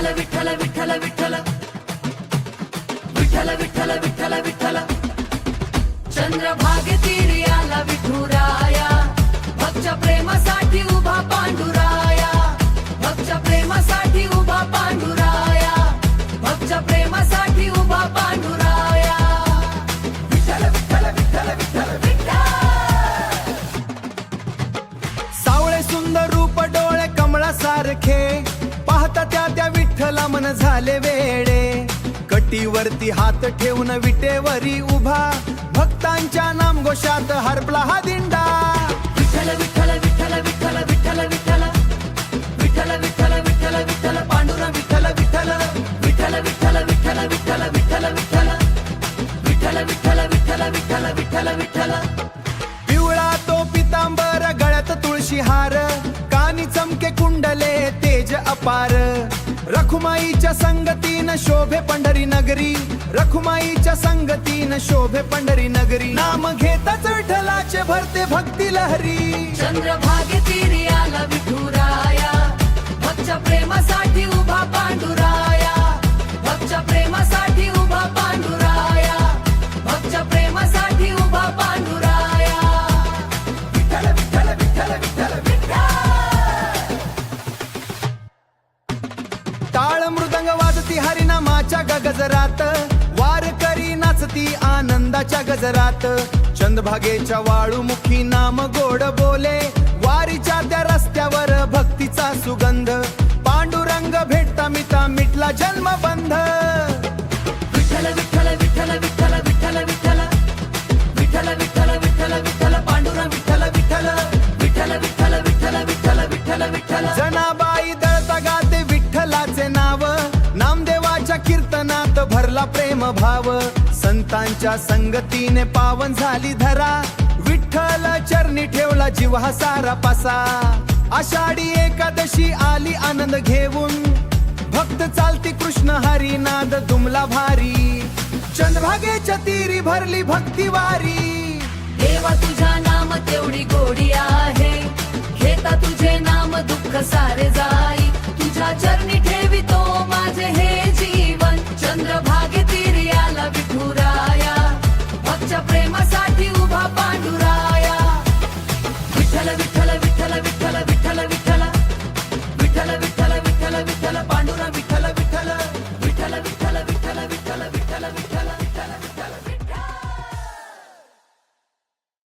विठ्ठल विठ्ठल विठ्ठल विठ्ठल विठ्ठल विठ्ठल विठ्ठल विठ्ठल चंद्रभागे तीरी आला विठुराया भक्तच्या प्रेमासाठी उभा पांडुराया भक्तच्या प्रेमासाठी उभा पांडुराया भक्तच्या प्रेमासाठी उभा पांडुराया विठ्ठल विठ्ठल विठ्ठल विठ्ठल विठ्ठल सावळे सुंदर रूप डोळे कमळासारखे पाहता त्या विठ्ठला मन झाले वेडे कटीवरती हात ठेवून विटेवरी उभा भक्तांच्या नामघोषात हरपला हा दिंडा विठ्ठल विठ्ठल विठ्ठल विठ्ठल विठ्ठल विठ्ठल विठ्ठल विठ्ठल विठ्ठल विठ्ठल पांडुरंग विठ्ठल विठ्ठल विठ्ठल विठ्ठल विठ्ठल विठ्ठल विठ्ठल विठ्ठल विठ्ठल विठ्ठल विठ्ठल विठ्ठल विठ्ठल विठ्ठल पिवळा तो पितांबर गळ्यात तुळशी हार कानी चमके कुंडले तेज अपार रखुमाईच्या संगतीन शोभे पंढरी नगरी रखुमाईच्या संगतीन शोभे पंढरी नगरी नाम घेताच विठ्ठलाचे भरते भक्ती लहरी चंद्रभागे तीरी आला विठुराया भक्तच्या प्रेमासाठी उभा पांडुराया भक्तच्या प्रेमासाठी उभा पांडुराया भक्तच्या प्रेमासाठी उभा पांडुराया विठ्ठल विठ्ठल विठ्ठल विठ्ठल विठ्ठल टाळ मृदंग वाजती हरिनामाच्या गजरात वारकरी नाचती आनंदाच्या गजरात चंदभागेच्या वाळूमुखी नाम गोड बोले वारीच्या त्या रस्त्यावर भक्तीचा सुगंध पांडुरंग भेटता मिता मिटला जन्मबंध विठ्ठल विठ्ठल विठ्ठल विठ्ठल विठ्ठल विठ्ठल विठ्ठल विठ्ठल विठ्ठल विठ्ठल पांडुरंग विठ्ठल विठ्ठल विठ्ठल विठ्ठल विठ्ठल विठ्ठल विठ्ठल विठ्ठल जनाबाई दळता गाते विठ्ठलाचे नाव नामदेवाच्या कीर्तनात भरला प्रेम भाव संतांच्या संगतीने पावन झाली धरा विठ्ठल चरणी ठेवला जीव हा सारा पासा आषाढी एकादशी आली आनंद घेऊन भक्त चालती कृष्ण हरी नाद दुमला भारी चंद्रभागेच्या तीरी भरली भक्ती वारी देवा तुझ्या नाम तेवढी गोडी आहे घेता तुझे नाम दुःख सारे जाई तुझ्या चरणी ठेवितो माझे हे जीवन चंद्रभागे